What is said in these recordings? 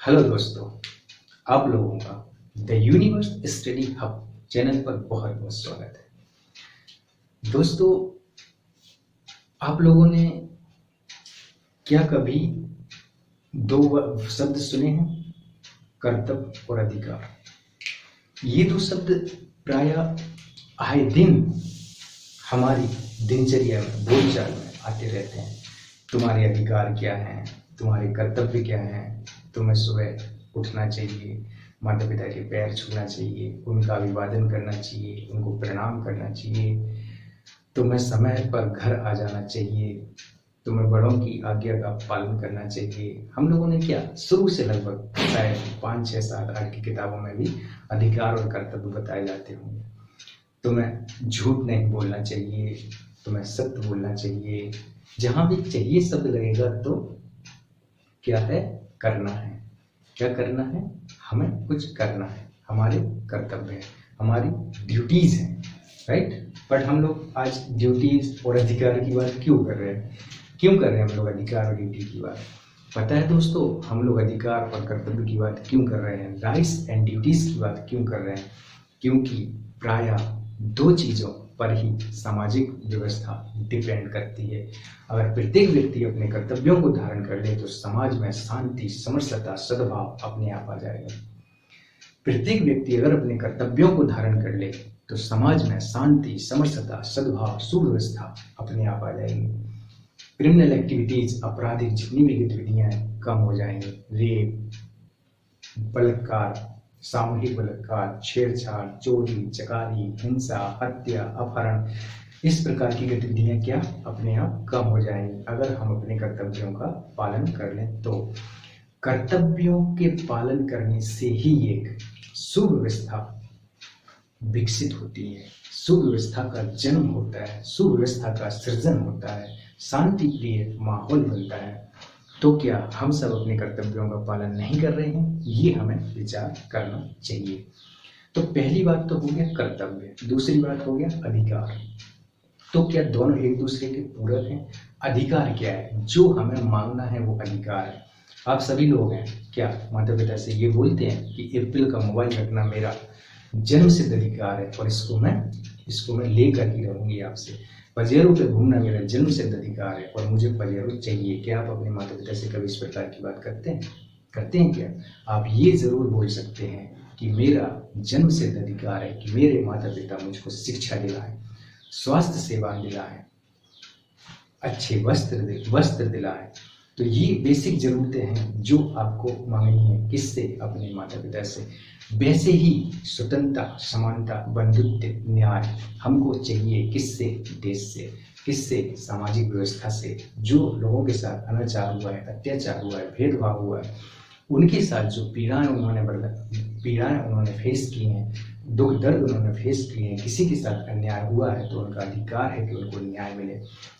Hello दोस्तों, आप लोगों का the universe study hub channel पर बहुत बहुत स्वागत है। दोस्तों, आप लोगों ने क्या कभी दो शब्द सुने हैं? कर्तव्य और अधिकार। ये दो शब्द प्रायः आए दिन हमारी दिनचर्या में, बोलचाल में आते रहते हैं। तुम्हारे अधिकार क्या हैं? तुम्हारे कर्तव्य क्या हैं? तुम्हें सुबह उठना चाहिए, माता पिता के पैर छूना चाहिए, उनका अभिवादन करना चाहिए, उनको प्रणाम करना चाहिए, तुम्हें समय पर घर आ जाना चाहिए, तुम्हें बड़ों की आज्ञा का पालन करना चाहिए। हम लोगों ने क्या शुरू से लगभग शायद 5, 6, 7, 8 की किताबों में भी अधिकार और कर्तव्य बताए जाते होंगे। तुम्हें झूठ नहीं बोलना चाहिए, तुम्हें सत्य बोलना चाहिए। जहां भी चाहिए शब्द लगेगा तो क्या है? करना है। क्या करना है? हमें कुछ करना है, हमारे कर्तव्य है, हमारी ड्यूटीज हैं, राइट। बट हम लोग आज ड्यूटीज और अधिकार की बात क्यों कर रहे हैं? क्यों कर रहे हैं हम लोग अधिकार और ड्यूटी की बात? पता है दोस्तों, हम लोग अधिकार और कर्तव्य की बात क्यों कर रहे हैं, राइट्स एंड ड्यूटीज की बात क्यों कर रहे हैं? क्योंकि प्रायः दो चीजों पर ही सामाजिक व्यवस्था डिपेंड करती है। अगर प्रत्येक व्यक्ति अपने कर्तव्यों को धारण कर ले तो समाज में शांति, समरसता, सद्भाव अपने आप आ जाएगा। प्रत्येक व्यक्ति अगर अपने कर्तव्यों को धारण कर ले तो समाज में शांति, समरसता, सद्भाव, सुव्यवस्था अपने आप आ जाएगी। क्रिमिनल एक्टिविटीज, आपराधिक जितनी भी गतिविधियां कम हो जाएंगी। रेप, बलात्कार, सामूहिक बलात्कार, छेड़छाड़, चोरी, चकारी, हिंसा, हत्या, अपहरण, इस प्रकार की गतिविधियां क्या अपने आप कम हो जाएंगी अगर हम अपने कर्तव्यों का पालन कर लें तो। कर्तव्यों के पालन करने से ही एक सुव्यवस्था विकसित होती है, सुव्यवस्था का जन्म होता है, सुव्यवस्था का सृजन होता है, शांति प्रिय माहौल बनता है। तो क्या हम सब अपने कर्तव्यों का पालन नहीं कर रहे हैं? ये हमें विचार करना चाहिए। तो पहली बात तो हो गया कर्तव्य, दूसरी बात हो गया अधिकार। तो क्या दोनों एक दूसरे के पूरक हैं? अधिकार क्या है? जो हमें मांगना है वो अधिकार है। आप सभी लोग हैं क्या माता पिता से ये बोलते हैं कि एप्पल का मोबाइल रखना मेरा जन्म सिद्ध अधिकार है और इसको मैं लेकर ही रहूंगी आपसे। पजेरों पे घूमना मेरा जन्म सिद्ध अधिकार है और मुझे पजेरों चाहिए। क्या आप अपने माता पिता से कभी इस प्रकार की बात करते हैं क्या? आप ये जरूर बोल सकते हैं कि मेरा जन्म सिद्ध अधिकार है कि मेरे माता पिता मुझको शिक्षा दिलाएं, स्वास्थ्य सेवा दिलाएं, अच्छे वस्त्र दिलाएं। तो ये बेसिक जरूरतें हैं जो आपको मांगनी है। किससे? अपने माता पिता से। वैसे ही स्वतंत्रता, समानता, बंधुत्व, न्याय हमको चाहिए। किससे? देश से। किससे? सामाजिक व्यवस्था से। जो लोगों के साथ अनाचार हुआ है, अत्याचार हुआ है, भेदभाव हुआ है, उनके साथ जो पीड़ाएं उन्होंने फेस की हैं, दुख दर्द उन्होंने फेस किए हैं, किसी के साथ अन्याय हुआ है तो उनका अधिकार है कि उनको न्याय मिले।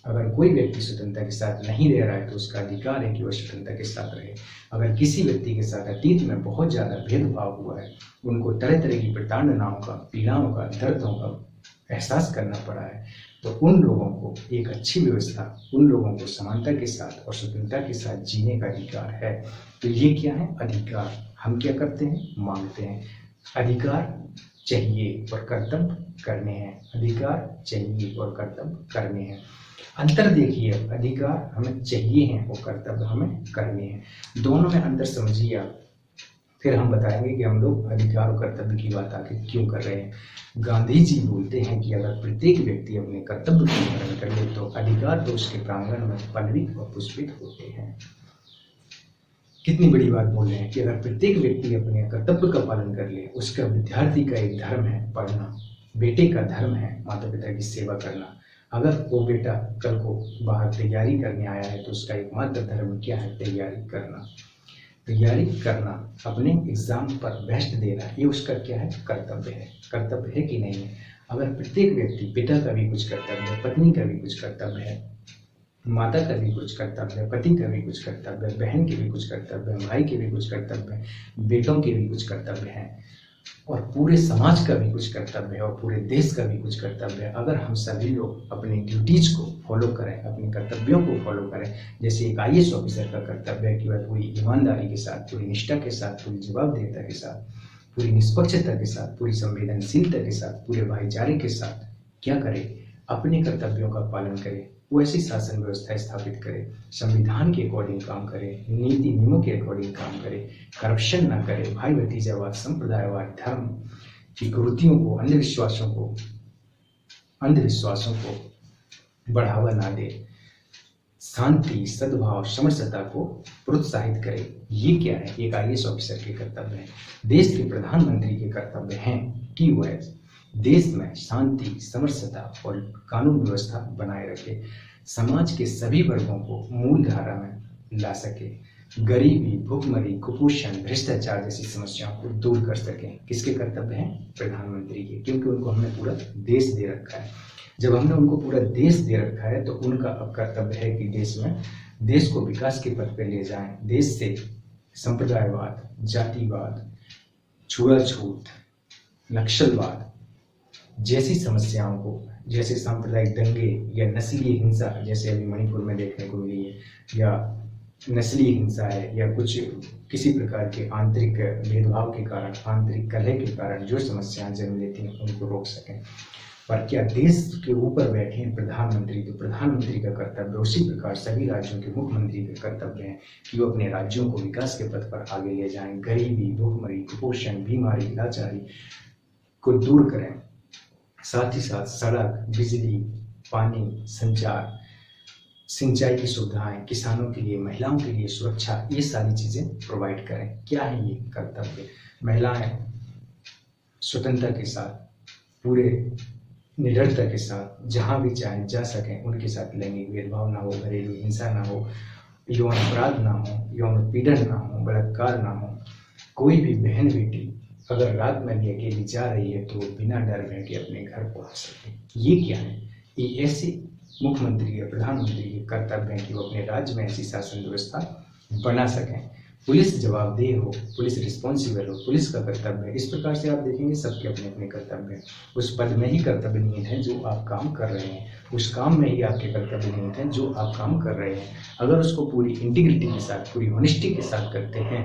अगर कोई व्यक्ति स्वतंत्रता के साथ नहीं रह रहा है तो उसका अधिकार है कि वह स्वतंत्रता के साथ रहे। अगर किसी व्यक्ति के साथ अतीत में बहुत ज़्यादा भेदभाव हुआ है, उनको तरह तरह की प्रताड़नाओं का, पीड़ाओं का, दर्दों का एहसास करना पड़ा है, तो उन लोगों को एक अच्छी व्यवस्था, उन लोगों को समानता के साथ और स्वतंत्रता के साथ जीने का अधिकार है। तो ये क्या है? अधिकार। हम क्या करते हैं? मांगते हैं। अधिकार चाहिए और कर्तव्य करने हैं। अधिकार चाहिए और कर्तव्य करने हैं। अंतर देखिए, अधिकार हमें चाहिए हैं और कर्तव्य हमें करने हैं। दोनों में अंतर समझिए आप, फिर हम बताएंगे कि हम लोग अधिकार और कर्तव्य की बात आगे क्यों कर रहे हैं। गांधी जी बोलते हैं कि अगर प्रत्येक व्यक्ति अपने कर्तव्य का पालन कर ले तो अधिकार तो उसके प्रांगण में पल्लवित और पुष्पित होते हैं। कितनी बड़ी बात बोल रहे हैं कि अगर प्रत्येक व्यक्ति अपने कर्तव्य का पालन कर ले, उसका विद्यार्थी का एक धर्म है पढ़ना, बेटे का धर्म है माता पिता की सेवा करना। अगर वो बेटा कल को बाहर तैयारी करने आया है तो उसका एकमात्र धर्म क्या है? तैयारी करना। तैयारी करना, अपने एग्जाम पर बेस्ट देना, ये उसका क्या है? कर्तव्य है। कर्तव्य है कि नहीं है? अगर प्रत्येक व्यक्ति, पिता का भी कुछ कर्तव्य है, पत्नी का भी कुछ कर्तव्य है, माता का भी कुछ कर्तव्य है, पति का भी कुछ कर्तव्य है, बहन के भी कुछ कर्तव्य है, भाई के भी कुछ कर्तव्य है, बेटों के भी कुछ कर्तव्य हैं। और पूरे समाज का भी कुछ कर्तव्य है और पूरे देश का भी कुछ कर्तव्य है। अगर हम सभी लोग अपनी ड्यूटीज को फॉलो करें, अपने कर्तव्यों को फॉलो करें, जैसे एक आईएएस ऑफिसर का कर्तव्य है कि वह पूरी ईमानदारी के साथ, पूरी निष्ठा के साथ, पूरी जवाबदेहिता के साथ, पूरी निष्पक्षता के साथ, पूरी संवेदनशीलता के साथ, पूरे भाईचारे के साथ क्या करे, अपने कर्तव्यों का पालन करे, वो ऐसी शासन व्यवस्था स्थापित करे, संविधान के अकॉर्डिंग काम करे, नीति नियमों के अकॉर्डिंग काम करे, करप्शन ना करे, भाई भतीजावाद, संप्रदायवाद, धर्म की कुरीतियों को, अंधविश्वासों को बढ़ावा ना दे, शांति, सद्भाव, समरसता को प्रोत्साहित करे। ये क्या है? एक आईएएस ऑफिसर के कर्तव्य है। देश के प्रधानमंत्री के कर्तव्य हैं कि वह देश में शांति, समरसता और कानून व्यवस्था बनाए रखे, समाज के सभी वर्गों को मूल धारा में ला सके, गरीबी, भुखमरी, कुपोषण, भ्रष्टाचार जैसी समस्याओं को दूर कर सके। किसके कर्तव्य हैं? प्रधानमंत्री के, क्योंकि उनको हमने पूरा देश दे रखा है। जब हमने उनको पूरा देश दे रखा है तो उनका अब कर्तव्य है कि देश को विकास के पथ पे ले जाएं, देश से संप्रदायवाद, जातिवाद, छुआछूत, नक्सलवाद जैसी समस्याओं को, जैसे सांप्रदायिक दंगे या नस्लीय हिंसा जैसे अभी मणिपुर में देखने को मिली है, या नस्लीय हिंसा है, या कुछ किसी प्रकार के आंतरिक भेदभाव के कारण, आंतरिक कलह के कारण जो समस्याएं जन्म लेती हैं उनको रोक सकें। पर क्या देश के ऊपर बैठे हैं प्रधानमंत्री, तो प्रधानमंत्री का कर्तव्य उसी प्रकार सभी राज्यों के मुख्यमंत्री का कर्तव्य है कि वो अपने राज्यों को विकास के पथ पर आगे ले जाएं, गरीबी, भुखमरी, कुपोषण, बीमारी, लाचारी को दूर करें, साथ ही साथ सड़क, बिजली, पानी, संचार, सिंचाई की सुविधाएं, किसानों के लिए, महिलाओं के लिए सुरक्षा, ये सारी चीजें प्रोवाइड करें। क्या है ये कर्तव्य? महिलाएं स्वतंत्रता के साथ, पूरे निडरता के साथ जहां भी चाहे जा सकें, उनके साथ लैंगिक भेदभाव ना हो, घरेलू हिंसा ना हो, यौन अपराध ना हो, यौन पीड़न ना हो, बलात्कार ना हो। कोई भी बहन बेटी अगर रात में भी अकेली जा रही है तो बिना डर भय के अपने घर पहुंच सके। ये क्या है? ये ऐसे मुख्यमंत्री या प्रधानमंत्री के कर्तव्य है कि वो अपने राज्य में ऐसी शासन व्यवस्था बना सकें। पुलिस जवाबदेह हो, पुलिस रिस्पॉन्सिबल हो, पुलिस का कर्तव्य है। इस प्रकार से आप देखेंगे सबके अपने अपने कर्तव्य हैं। उस पद में ही कर्तव्य निहित है जो आप काम कर रहे हैं, उस काम में ही आपके कर्तव्य निहित है जो आप काम कर रहे हैं। अगर उसको पूरी इंटीग्रिटी के साथ, पूरी ऑनेस्टी के साथ करते हैं,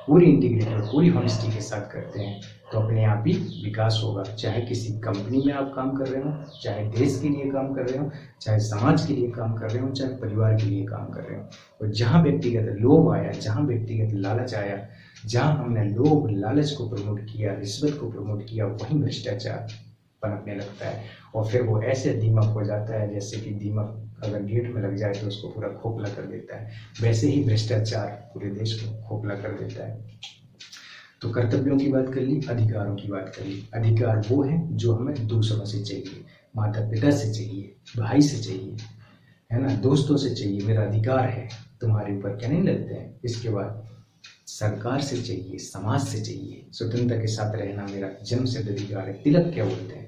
पूरी इंटीग्रिटी और पूरी ऑनेस्टी के साथ करते हैं, तो अपने आप ही विकास होगा। चाहे किसी कंपनी में आप काम कर रहे हो, चाहे देश के लिए काम कर रहे हो, चाहे समाज के लिए काम कर रहे हो, चाहे परिवार के लिए काम कर रहे हो। और जहाँ व्यक्तिगत लोभ आया, जहाँ व्यक्तिगत लालच आया, जहाँ हमने लोभ लालच को प्रमोट किया, रिश्वत को प्रमोट किया, वहीं भ्रष्टाचार पनपने लगता है। और फिर वो ऐसे दीमक हो जाता है जैसे कि दीमक अगर गेट में लग जाए तो उसको पूरा खोखला कर देता है। वैसे ही भ्रष्टाचार पूरे देश को खोखला कर देता है। तो कर्तव्यों की बात कर ली, अधिकारों की बात कर ली। अधिकार वो है जो हमें दूसरों से चाहिए, माता पिता से चाहिए, भाई से चाहिए, है ना, दोस्तों से चाहिए। मेरा अधिकार है, तुम्हारे ऊपर क्या नहीं लगते हैं। इसके बाद सरकार से चाहिए, समाज से चाहिए। स्वतंत्रता के साथ रहना मेरा जन्मसिद्ध अधिकार है। तिलक क्या बोलते हैं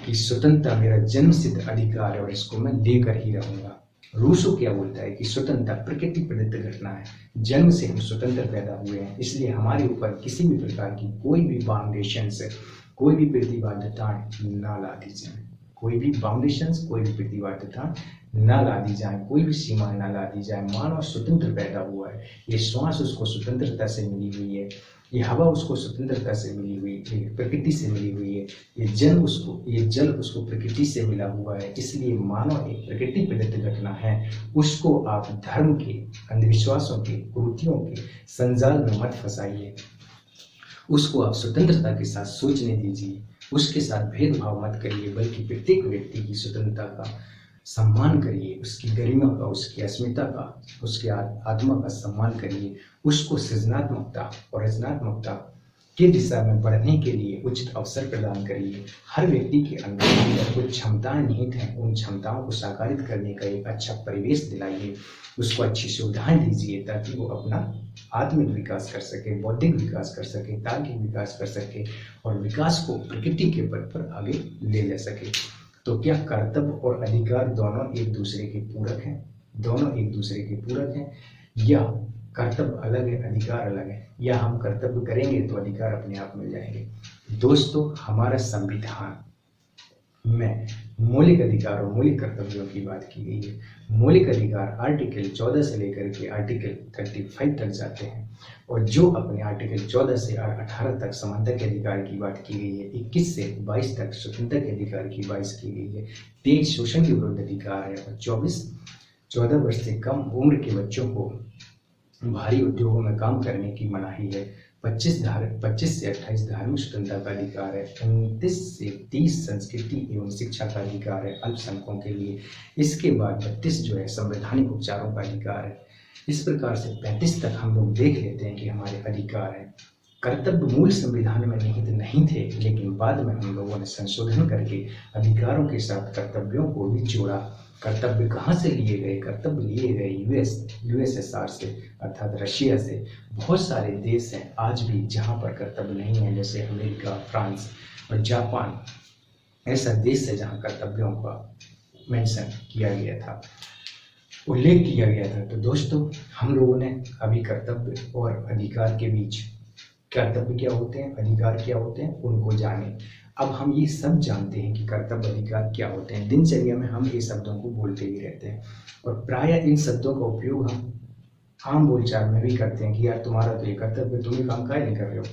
कि स्वतंत्रता मेरा जन्मसिद्ध अधिकार है और इसको मैं लेकर ही रहूंगा। रूसो क्या बोलता है कि स्वतंत्रता प्रकृति प्रदत्त घटना है, जन्म से हम स्वतंत्र पैदा हुए हैं, इसलिए हमारे ऊपर किसी भी प्रकार की कोई भी बाउंडेशन से कोई भी प्रतिबद्धताएं ना ला दी जाए, कोई भी बाउंडेशंस, कोई भी प्रतिबद्धता ना ला दी जाए, कोई भी सीमा ना ला दी जाए। मानव स्वतंत्र पैदा हुआ है, ये श्वास उसको स्वतंत्रता से मिली हुई है, ये हवा उसको स्वतंत्रता से मिली हुई है, प्रकृति से मिली हुई है, ये जल उसको प्रकृति से मिला हुआ है। इसलिए मानव एक प्रकृति प्रदत्त घटना है। उसको आप धर्म के, अंधविश्वासों के, कुरीतियों के संजाल में मत फंसाइए। उसको आप स्वतंत्रता के साथ सोचने दीजिए, उसके साथ भेदभाव मत करिए, बल्कि प्रत्येक व्यक्ति की स्वतंत्रता का सम्मान करिए, उसकी गरिमा का, उसकी अस्मिता का, उसके आत्मा का सम्मान करिए। उसको सृजनात्मकता और रचनात्मकता की दिशा में बढ़ने के लिए उचित अवसर प्रदान करिए। हर व्यक्ति के अंदर कुछ क्षमताएं निहित हैं, उन क्षमताओं को साकारित करने का एक अच्छा परिवेश दिलाइए, उसको अच्छी सुविधाएं दीजिए ताकि वो अपना आत्मिक विकास कर सके, बौद्धिक विकास कर सके, तार्किक विकास कर सके और विकास को प्रकृति के पथ पर आगे ले जा सके। तो क्या कर्तव्य और अधिकार दोनों एक दूसरे के पूरक हैं? दोनों एक दूसरे के पूरक हैं, या कर्तव्य अलग है, अधिकार अलग है, या हम कर्तव्य करेंगे तो अधिकार अपने आप मिल जाएंगे। दोस्तों, हमारा संविधान में मौलिक अधिकार और मौलिक कर्तव्यों की बात की गई है। मौलिक अधिकार आर्टिकल 14 से लेकर के आर्टिकल 35 तक जाते हैं, और जो अपने आर्टिकल 14 से 18 तक समानता के अधिकार की बात की गई है, 21 से 22 तक स्वतंत्रता के अधिकार की बात की गई है, 23 शोषण के विरुद्ध अधिकार है, और 14 वर्ष से कम उम्र के बच्चों को भारी उद्योगों में काम करने की मनाही है, 25 से 28 धार्मिक स्वतंत्रता का अधिकार है, 29 से 30 संस्कृति एवं शिक्षा का अधिकार है अल्पसंख्यकों के लिए। इसके बाद 32 जो है संवैधानिक उपचारों का अधिकार है। इस प्रकार से 35 तक हम लोग देख लेते हैं कि हमारे अधिकार हैं। कर्तव्य मूल संविधान में निहित नहीं थे, लेकिन बाद में हम लोगों ने संशोधन करके अधिकारों के साथ कर्तव्यों को भी जोड़ा। कर्तव्य कहाँ से लिए गए? कर्तव्य लिए गए यूएसएसआर से, अर्थात रशिया से। बहुत सारे देश हैं आज भी जहाँ पर कर्तव्य नहीं है, जैसे अमेरिका, फ्रांस और जापान ऐसा देश है जहाँ कर्तव्यों का मेंशन किया गया था, उल्लेख किया गया था। तो दोस्तों, हम लोगों ने अभी कर्तव्य और अधिकार के बीच, कर्तव्य क्या होते हैं, अधिकार क्या होते हैं, उनको जाने। अब हम ये सब जानते हैं कि कर्तव्य अधिकार क्या होते हैं। दिनचर्या में हम ये शब्दों को बोलते ही रहते हैं, और प्रायः इन शब्दों का उपयोग हम आम बोलचाल में भी करते हैं कि यार तुम्हारा तो ये कर्तव्य, तुम ये काम काहे नहीं कर रहे हो।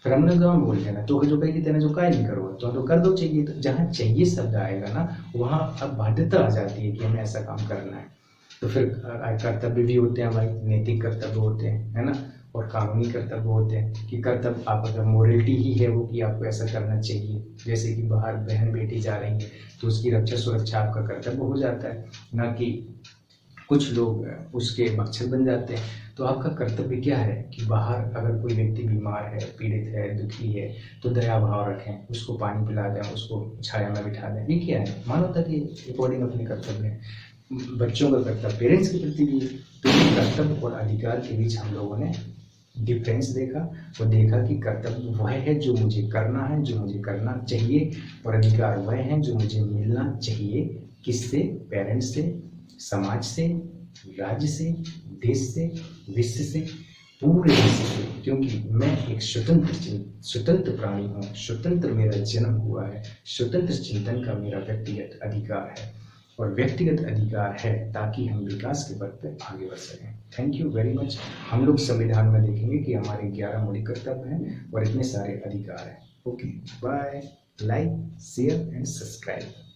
फिर हमने तो हम बोलते हैं ना, तो जो कहीं तेने जो काहे नहीं करो, तो कर दो चाहिए। तो जहाँ चाहिए शब्द आएगा ना, वहाँ अब बाध्यता आ जाती है कि हमें ऐसा काम करना है। तो फिर कर्तव्य भी होते हैं हमारे, नैतिक कर्तव्य होते हैं, है ना, और कानूनी कर्तव्य होते हैं। कि कर्तव्य आप अगर मोरलिटी ही है वो कि आपको ऐसा करना चाहिए, जैसे कि बाहर बहन बेटी जा रही है तो उसकी रक्षा सुरक्षा आपका कर्तव्य हो जाता है, ना कि कुछ लोग उसके मकसद बन जाते हैं। तो आपका कर्तव्य क्या है कि बाहर अगर कोई व्यक्ति बीमार है, पीड़ित है, दुखी है, तो दया भाव रखें, उसको पानी पिला दें, उसको छाया में बिठा दें। ये क्या है? मानवता के अकॉर्डिंग अपने कर्तव्य है। बच्चों का कर्तव्य पेरेंट्स के प्रति भी है। तो कर्तव्य और अधिकार के बीच हम लोगों ने डिफरेंस देखा, और देखा कि कर्तव्य वह है जो मुझे करना है, जो मुझे करना चाहिए, और अधिकार वह है जो मुझे मिलना चाहिए। किससे? पेरेंट्स से, समाज से, राज्य से, देश से, विश्व से, पूरे विश्व से। क्योंकि मैं एक स्वतंत्र प्राणी हूँ, स्वतंत्र मेरा जन्म हुआ है, स्वतंत्र चिंतन का मेरा व्यक्तिगत अधिकार है, और व्यक्तिगत अधिकार है ताकि हम विकास के पथ पर आगे बढ़ सकें। Thank you very much. हम लोग संविधान में देखेंगे कि हमारे 11 मौलिक कर्तव्य हैं और इतने सारे अधिकार हैं। Okay, bye. Like, share and subscribe.